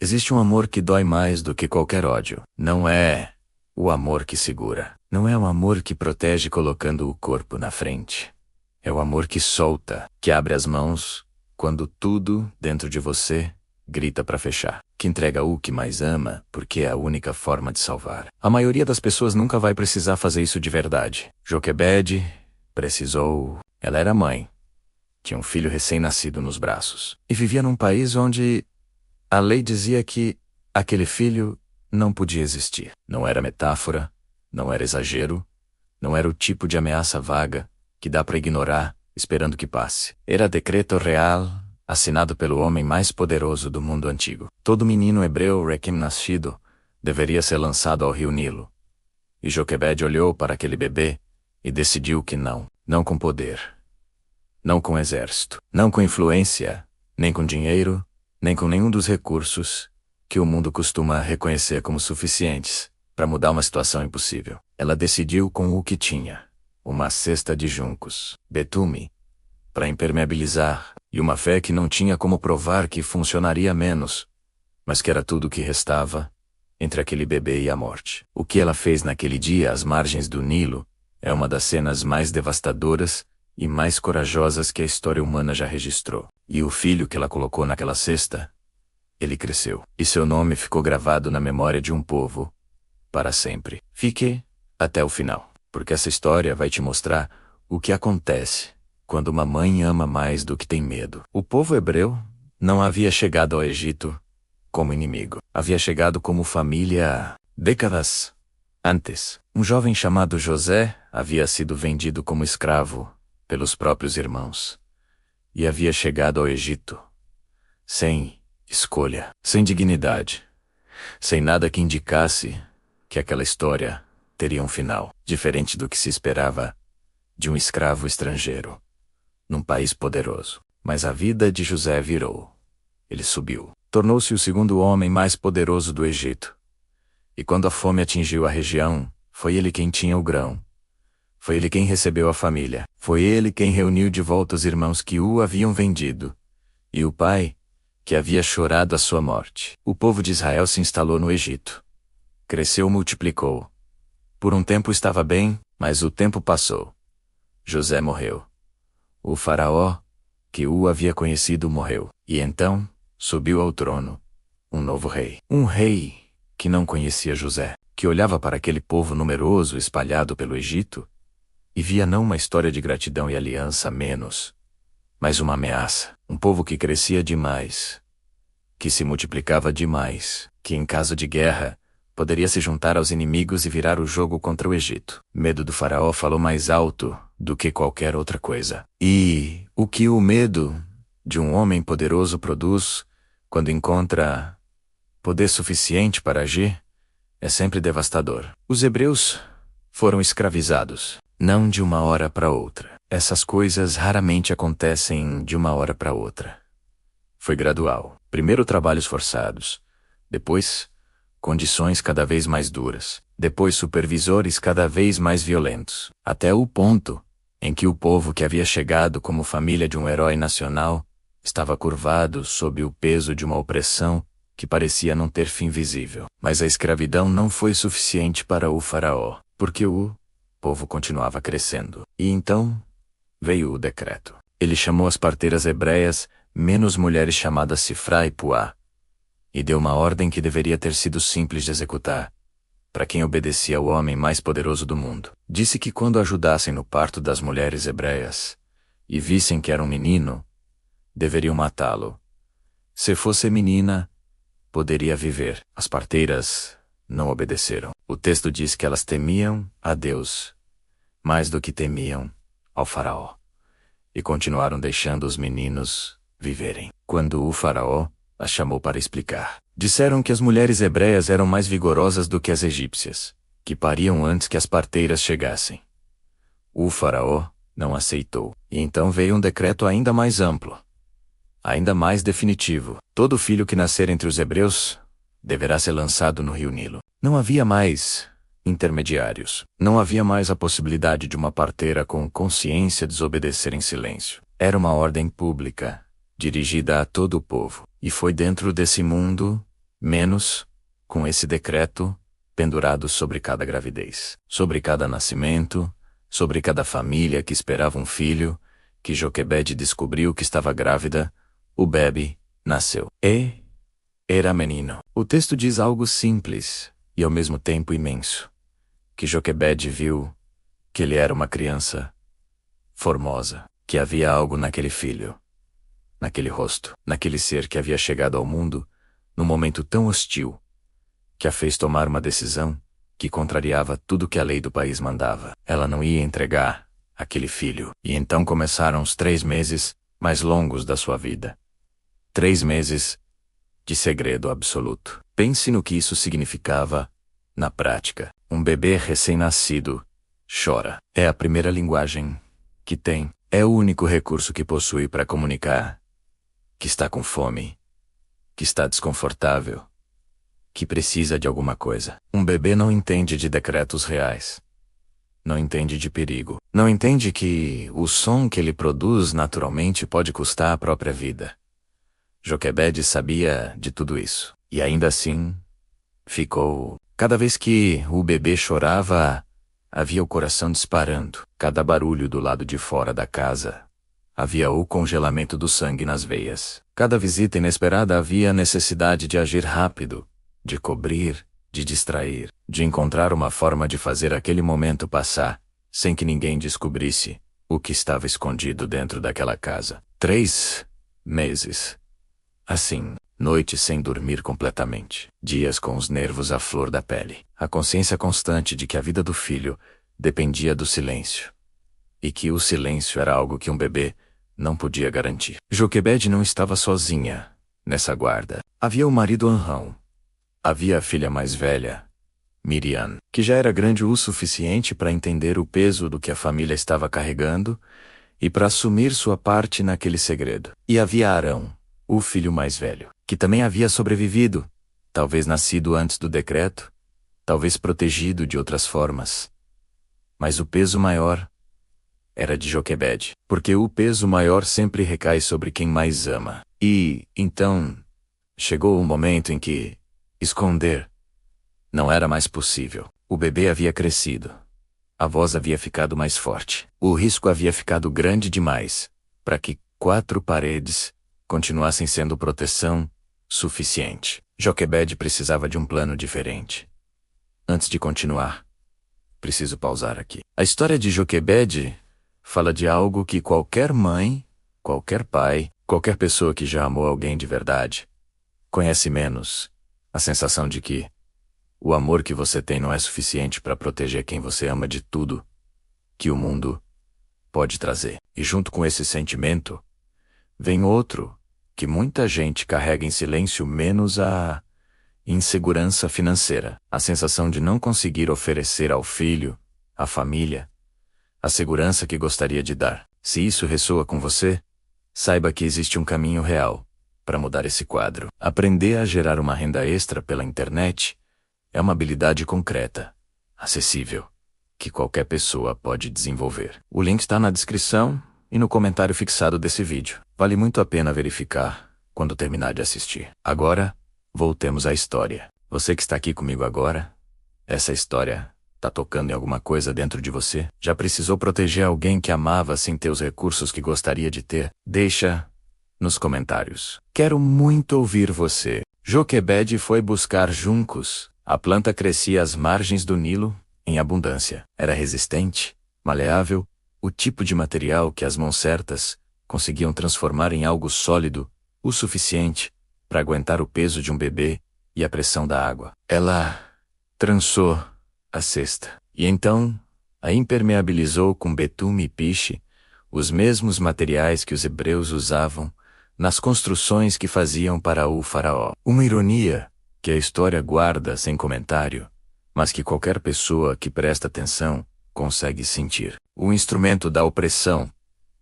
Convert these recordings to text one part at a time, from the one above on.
Existe um amor que dói mais do que qualquer ódio. Não é o amor que segura. Não é o amor que protege colocando o corpo na frente. É o amor que solta, que abre as mãos quando tudo dentro de você grita para fechar. Que entrega o que mais ama porque é a única forma de salvar. A maioria das pessoas nunca vai precisar fazer isso de verdade. Joquebed precisou. Ela era mãe. Tinha um filho recém-nascido nos braços. E vivia num país onde a lei dizia que aquele filho não podia existir. Não era metáfora, não era exagero, não era o tipo de ameaça vaga que dá para ignorar, esperando que passe. Era decreto real, assinado pelo homem mais poderoso do mundo antigo. Todo menino hebreu recém-nascido deveria ser lançado ao rio Nilo. E Joquebed olhou para aquele bebê e decidiu que não. Não com poder. Não com exército. Não com influência, nem com dinheiro, nem com nenhum dos recursos que o mundo costuma reconhecer como suficientes para mudar uma situação impossível. Ela decidiu com o que tinha. Uma cesta de juncos, betume, para impermeabilizar, e uma fé que não tinha como provar que funcionaria menos, mas que era tudo o que restava entre aquele bebê e a morte. O que ela fez naquele dia às margens do Nilo é uma das cenas mais devastadoras e mais corajosas que a história humana já registrou. E o filho que ela colocou naquela cesta, ele cresceu. E seu nome ficou gravado na memória de um povo para sempre. Fique até o final, porque essa história vai te mostrar o que acontece quando uma mãe ama mais do que tem medo. O povo hebreu não havia chegado ao Egito como inimigo. Havia chegado como família décadas antes. Um jovem chamado José havia sido vendido como escravo pelos próprios irmãos. E havia chegado ao Egito sem escolha, sem dignidade, sem nada que indicasse que aquela história teria um final, diferente do que se esperava de um escravo estrangeiro, num país poderoso. Mas a vida de José virou. Ele subiu. Tornou-se o segundo homem mais poderoso do Egito. E quando a fome atingiu a região, foi ele quem tinha o grão. Foi ele quem recebeu a família. Foi ele quem reuniu de volta os irmãos que o haviam vendido. E o pai, que havia chorado a sua morte. O povo de Israel se instalou no Egito. Cresceu, multiplicou. Por um tempo estava bem, mas o tempo passou. José morreu. O faraó, que o havia conhecido, morreu. E então, subiu ao trono um novo rei. Um rei que não conhecia José, que olhava para aquele povo numeroso espalhado pelo Egito e via não uma história de gratidão e aliança menos, mas uma ameaça. Um povo que crescia demais, que se multiplicava demais, que em caso de guerra poderia se juntar aos inimigos e virar o jogo contra o Egito. Medo do faraó falou mais alto do que qualquer outra coisa. E o que o medo de um homem poderoso produz quando encontra poder suficiente para agir é sempre devastador. Os hebreus foram escravizados, não de uma hora para outra. Essas coisas raramente acontecem de uma hora para outra. Foi gradual. Primeiro trabalhos forçados, depois condições cada vez mais duras, depois supervisores cada vez mais violentos, até o ponto em que o povo que havia chegado como família de um herói nacional estava curvado sob o peso de uma opressão que parecia não ter fim visível. Mas a escravidão não foi suficiente para o faraó, porque o povo continuava crescendo. E então veio o decreto. Ele chamou as parteiras hebreias, menos mulheres chamadas Sifra e Puá, e deu uma ordem que deveria ter sido simples de executar, para quem obedecia ao homem mais poderoso do mundo. Disse que quando ajudassem no parto das mulheres hebreias e vissem que era um menino, deveriam matá-lo. Se fosse menina, poderia viver. As parteiras não obedeceram. O texto diz que elas temiam a Deus mais do que temiam ao faraó, e continuaram deixando os meninos viverem. Quando o faraó as chamou para explicar, disseram que as mulheres hebreias eram mais vigorosas do que as egípcias, que pariam antes que as parteiras chegassem. O faraó não aceitou, e então veio um decreto ainda mais amplo, ainda mais definitivo. Todo filho que nascer entre os hebreus deverá ser lançado no rio Nilo. Não havia mais intermediários. Não havia mais a possibilidade de uma parteira com consciência desobedecer em silêncio. Era uma ordem pública, dirigida a todo o povo. E foi dentro desse mundo menos com esse decreto pendurado sobre cada gravidez, sobre cada nascimento, sobre cada família que esperava um filho, que Joquebede descobriu que estava grávida, o bebê nasceu. E era menino. O texto diz algo simples e ao mesmo tempo imenso, que Joquebede viu que ele era uma criança formosa, que havia algo naquele filho, naquele rosto, naquele ser que havia chegado ao mundo num momento tão hostil, que a fez tomar uma decisão que contrariava tudo que a lei do país mandava. Ela não ia entregar aquele filho. E então começaram os 3 meses mais longos da sua vida. 3 meses de segredo absoluto. Pense no que isso significava na prática. Um bebê recém-nascido chora. É a primeira linguagem que tem. É o único recurso que possui para comunicar que está com fome, que está desconfortável, que precisa de alguma coisa. Um bebê não entende de decretos reais. Não entende de perigo. Não entende que o som que ele produz naturalmente pode custar a própria vida. Joquebede sabia de tudo isso. E ainda assim, ficou. Cada vez que o bebê chorava, havia o coração disparando. Cada barulho do lado de fora da casa, havia o congelamento do sangue nas veias. Cada visita inesperada havia a necessidade de agir rápido, de cobrir, de distrair, de encontrar uma forma de fazer aquele momento passar, sem que ninguém descobrisse o que estava escondido dentro daquela casa. 3 meses. Assim, noites sem dormir completamente, dias com os nervos à flor da pele, a consciência constante de que a vida do filho dependia do silêncio, e que o silêncio era algo que um bebê não podia garantir. Joquebede não estava sozinha nessa guarda. Havia o marido Anrão. Havia a filha mais velha, Miriam, que já era grande o suficiente para entender o peso do que a família estava carregando e para assumir sua parte naquele segredo. E havia Arão, o filho mais velho, que também havia sobrevivido, talvez nascido antes do decreto, talvez protegido de outras formas. Mas o peso maior era de Joquebede, porque o peso maior sempre recai sobre quem mais ama. E, então, chegou o momento em que esconder não era mais possível. O bebê havia crescido. A voz havia ficado mais forte. O risco havia ficado grande demais para que 4 paredes continuassem sendo proteção suficiente. Joquebede precisava de um plano diferente. Antes de continuar, preciso pausar aqui. A história de Joquebede fala de algo que qualquer mãe, qualquer pai, qualquer pessoa que já amou alguém de verdade conhece menos. A sensação de que o amor que você tem não é suficiente para proteger quem você ama de tudo que o mundo pode trazer. E junto com esse sentimento, vem outro que muita gente carrega em silêncio, menos a insegurança financeira. A sensação de não conseguir oferecer ao filho, à família, a segurança que gostaria de dar. Se isso ressoa com você, saiba que existe um caminho real para mudar esse quadro. Aprender a gerar uma renda extra pela internet é uma habilidade concreta, acessível, que qualquer pessoa pode desenvolver. O link está na descrição e no comentário fixado desse vídeo. Vale muito a pena verificar quando terminar de assistir. Agora, voltemos à história. Você que está aqui comigo agora, essa história tá tocando em alguma coisa dentro de você? Já precisou proteger alguém que amava sem ter os recursos que gostaria de ter? Deixa nos comentários. Quero muito ouvir você. Joquebede foi buscar juncos. A planta crescia às margens do Nilo, em abundância. Era resistente, maleável, o tipo de material que as mãos certas conseguiam transformar em algo sólido o suficiente para aguentar o peso de um bebê e a pressão da água. Ela trançou a cesta e então a impermeabilizou com betume e piche, os mesmos materiais que os hebreus usavam nas construções que faziam para o faraó. Uma ironia que a história guarda sem comentário, mas que qualquer pessoa que presta atenção consegue sentir. O instrumento da opressão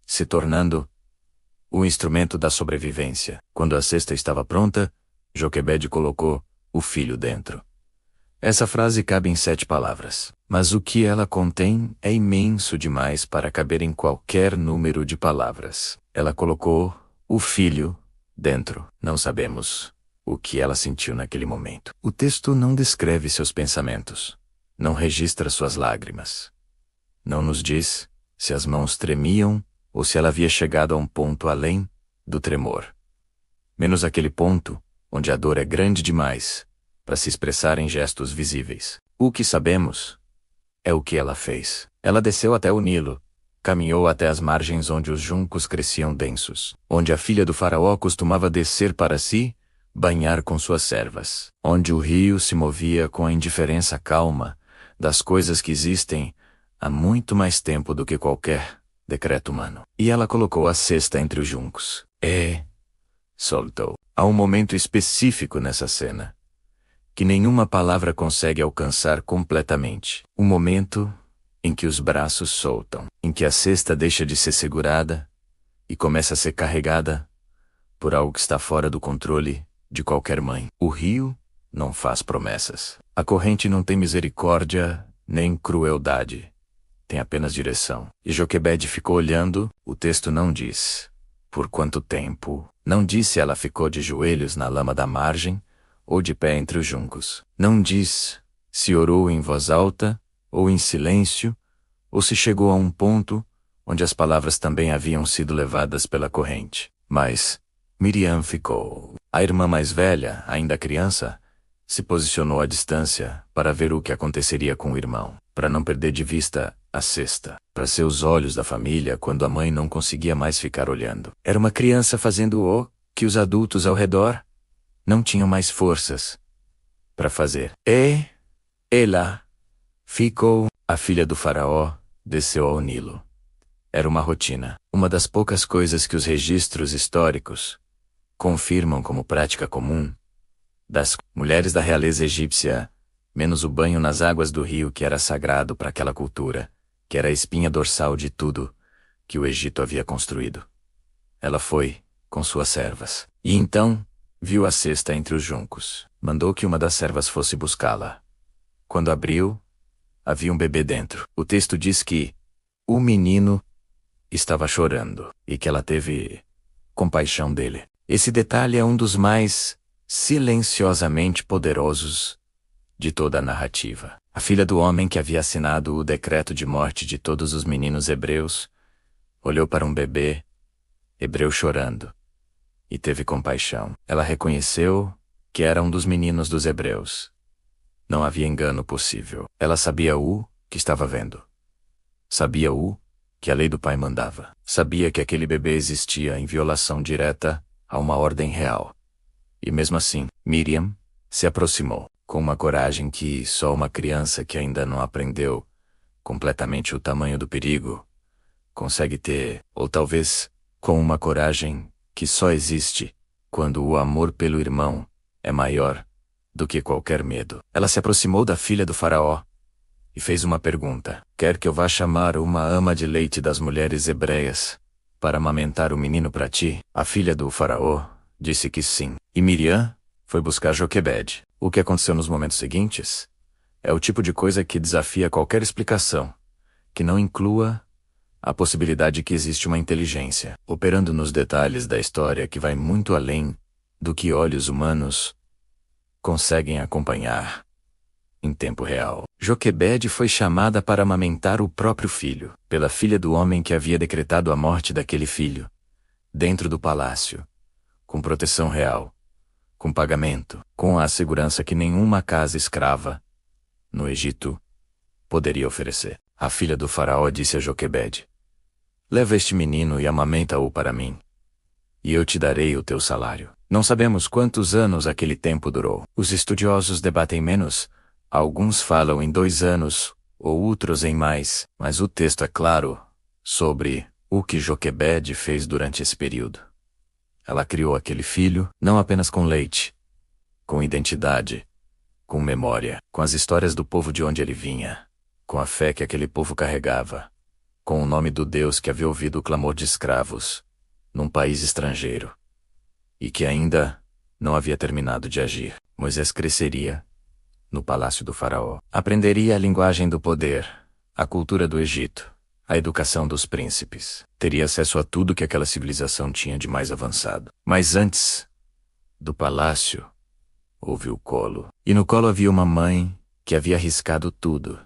se tornando o instrumento da sobrevivência. Quando a cesta estava pronta, Joquebede colocou o filho dentro. Essa frase cabe em 7 palavras, mas o que ela contém é imenso demais para caber em qualquer número de palavras. Ela colocou o filho dentro. Não sabemos o que ela sentiu naquele momento. O texto não descreve seus pensamentos, não registra suas lágrimas. Não nos diz se as mãos tremiam ou se ela havia chegado a um ponto além do tremor. Menos aquele ponto onde a dor é grande demais para se expressar em gestos visíveis. O que sabemos é o que ela fez. Ela desceu até o Nilo, caminhou até as margens onde os juncos cresciam densos, onde a filha do faraó costumava descer para se banhar com suas servas, onde o rio se movia com a indiferença calma das coisas que existem há muito mais tempo do que qualquer decreto humano. E ela colocou a cesta entre os juncos. Soltou. Há um momento específico nessa cena que nenhuma palavra consegue alcançar completamente. O momento em que os braços soltam, em que a cesta deixa de ser segurada e começa a ser carregada por algo que está fora do controle de qualquer mãe. O rio não faz promessas. A corrente não tem misericórdia nem crueldade. Tem apenas direção. E Joquebede ficou olhando, o texto não diz por quanto tempo. Não diz se ela ficou de joelhos na lama da margem ou de pé entre os juncos. Não diz se orou em voz alta ou em silêncio, ou se chegou a um ponto onde as palavras também haviam sido levadas pela corrente. Mas Miriam ficou. A irmã mais velha, ainda criança, se posicionou à distância para ver o que aconteceria com o irmão, para não perder de vista a cesta, para ser os olhos da família quando a mãe não conseguia mais ficar olhando. Era uma criança fazendo o que os adultos ao redor não tinham mais forças para fazer. E ela ficou. A filha do faraó desceu ao Nilo. Era uma rotina, uma das poucas coisas que os registros históricos confirmam como prática comum das mulheres da realeza egípcia, menos o banho nas águas do rio que era sagrado para aquela cultura, que era a espinha dorsal de tudo que o Egito havia construído. Ela foi com suas servas. E então viu a cesta entre os juncos. Mandou que uma das servas fosse buscá-la. Quando abriu, havia um bebê dentro. O texto diz que o menino estava chorando e que ela teve compaixão dele. Esse detalhe é um dos mais silenciosamente poderosos de toda a narrativa. A filha do homem que havia assinado o decreto de morte de todos os meninos hebreus olhou para um bebê hebreu chorando e teve compaixão. Ela reconheceu que era um dos meninos dos hebreus. Não havia engano possível. Ela sabia o que estava vendo. Sabia o que a lei do pai mandava. Sabia que aquele bebê existia em violação direta a uma ordem real. E mesmo assim, Miriam se aproximou, com uma coragem que só uma criança que ainda não aprendeu completamente o tamanho do perigo consegue ter, ou talvez com uma coragem que só existe quando o amor pelo irmão é maior do que qualquer medo. Ela se aproximou da filha do faraó e fez uma pergunta. Quer que eu vá chamar uma ama de leite das mulheres hebreias para amamentar o menino para ti? A filha do faraó disse que sim. E Miriam foi buscar Joquebede. O que aconteceu nos momentos seguintes é o tipo de coisa que desafia qualquer explicação, que não inclua a possibilidade que existe uma inteligência operando nos detalhes da história que vai muito além do que olhos humanos conseguem acompanhar em tempo real. Joquebede foi chamada para amamentar o próprio filho, pela filha do homem que havia decretado a morte daquele filho, dentro do palácio, com proteção real, com pagamento, com a segurança que nenhuma casa escrava no Egito poderia oferecer. A filha do faraó disse a Joquebede: leva este menino e amamenta-o para mim, e eu te darei o teu salário. Não sabemos quantos anos aquele tempo durou. Os estudiosos debatem menos. Alguns falam em 2 anos, ou outros em mais, mas o texto é claro sobre o que Joquebede fez durante esse período. Ela criou aquele filho, não apenas com leite, com identidade, com memória, com as histórias do povo de onde ele vinha, com a fé que aquele povo carregava, com o nome do Deus que havia ouvido o clamor de escravos, num país estrangeiro, e que ainda não havia terminado de agir. Moisés cresceria no palácio do faraó. Aprenderia a linguagem do poder, a cultura do Egito, a educação dos príncipes. Teria acesso a tudo que aquela civilização tinha de mais avançado. Mas antes do palácio, houve o colo. E no colo havia uma mãe que havia arriscado tudo,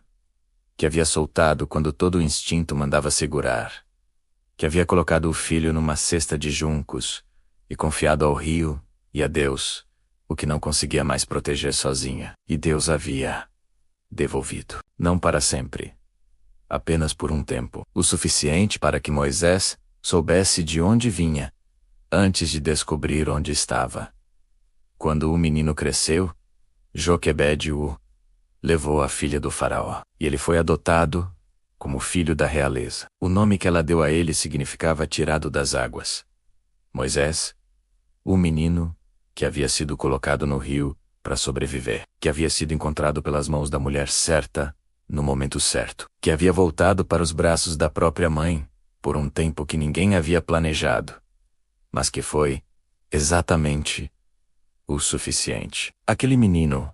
que havia soltado quando todo o instinto mandava segurar, que havia colocado o filho numa cesta de juncos e confiado ao rio e a Deus o que não conseguia mais proteger sozinha. E Deus havia devolvido, não para sempre, apenas por um tempo, o suficiente para que Moisés soubesse de onde vinha, antes de descobrir onde estava. Quando o menino cresceu, Joquebede o levou à filha do faraó, e ele foi adotado como filho da realeza. O nome que ela deu a ele significava tirado das águas. Moisés, o menino que havia sido colocado no rio para sobreviver, que havia sido encontrado pelas mãos da mulher certa, no momento certo, que havia voltado para os braços da própria mãe, por um tempo que ninguém havia planejado, mas que foi exatamente o suficiente. Aquele menino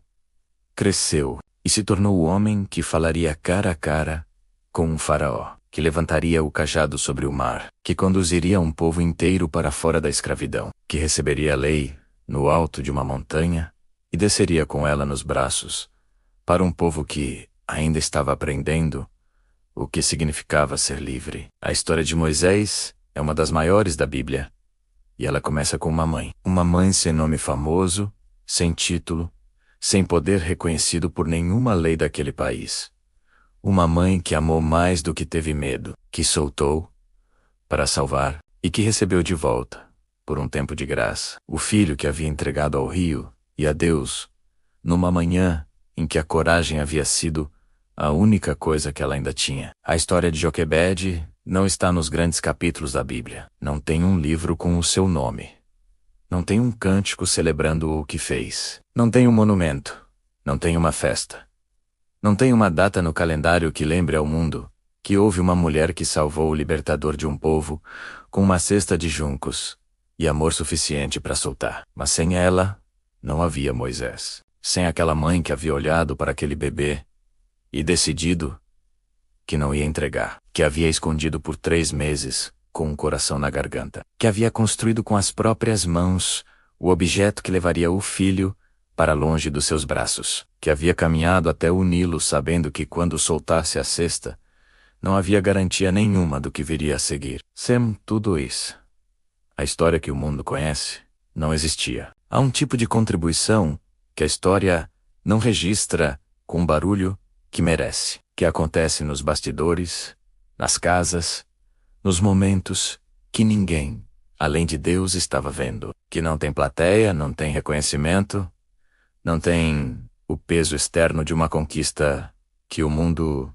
cresceu e se tornou o homem que falaria cara a cara com um faraó, que levantaria o cajado sobre o mar, que conduziria um povo inteiro para fora da escravidão, que receberia a lei no alto de uma montanha e desceria com ela nos braços para um povo que ainda estava aprendendo o que significava ser livre. A história de Moisés é uma das maiores da Bíblia, e ela começa com uma mãe sem nome famoso, sem título, sem poder reconhecido por nenhuma lei daquele país. Uma mãe que amou mais do que teve medo, que soltou para salvar e que recebeu de volta, por um tempo de graça, o filho que havia entregado ao rio e a Deus, numa manhã em que a coragem havia sido a única coisa que ela ainda tinha. A história de Joquebede não está nos grandes capítulos da Bíblia. Não tem um livro com o seu nome. Não tem um cântico celebrando o que fez. Não tem um monumento. Não tem uma festa. Não tem uma data no calendário que lembre ao mundo que houve uma mulher que salvou o libertador de um povo com uma cesta de juncos e amor suficiente para soltar. Mas sem ela, não havia Moisés. Sem aquela mãe que havia olhado para aquele bebê e decidido que não ia entregar, que havia escondido por 3 meses com um coração na garganta, que havia construído com as próprias mãos o objeto que levaria o filho para longe dos seus braços, que havia caminhado até o Nilo sabendo que quando soltasse a cesta, não havia garantia nenhuma do que viria a seguir. Sem tudo isso, a história que o mundo conhece não existia. Há um tipo de contribuição que a história não registra com o barulho que merece, que acontece nos bastidores, nas casas, nos momentos que ninguém, além de Deus, estava vendo, que não tem plateia, não tem reconhecimento, não tem o peso externo de uma conquista que o mundo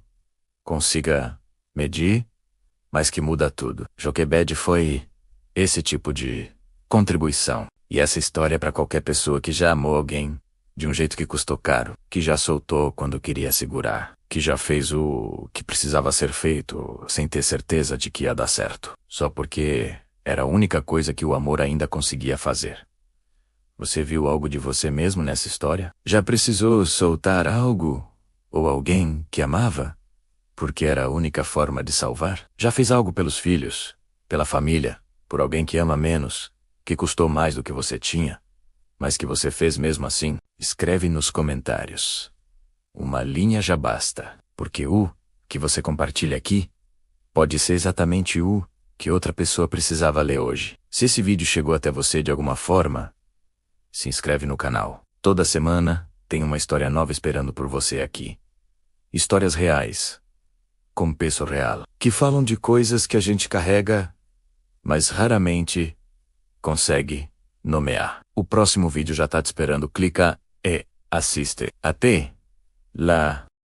consiga medir, mas que muda tudo. Joquebede foi esse tipo de contribuição. E essa história é para qualquer pessoa que já amou alguém de um jeito que custou caro, que já soltou quando queria segurar, que já fez o que precisava ser feito sem ter certeza de que ia dar certo, só porque era a única coisa que o amor ainda conseguia fazer. Você viu algo de você mesmo nessa história? Já precisou soltar algo ou alguém que amava, porque era a única forma de salvar? Já fez algo pelos filhos, pela família, por alguém que ama menos, que custou mais do que você tinha, mas que você fez mesmo assim? Escreve nos comentários. Uma linha já basta, porque o que você compartilha aqui pode ser exatamente o que outra pessoa precisava ler hoje. Se esse vídeo chegou até você de alguma forma, se inscreve no canal. Toda semana tem uma história nova esperando por você aqui. Histórias reais, com peso real, que falam de coisas que a gente carrega, mas raramente consegue nomear. O próximo vídeo já tá te esperando. Clica e assiste. Até lá!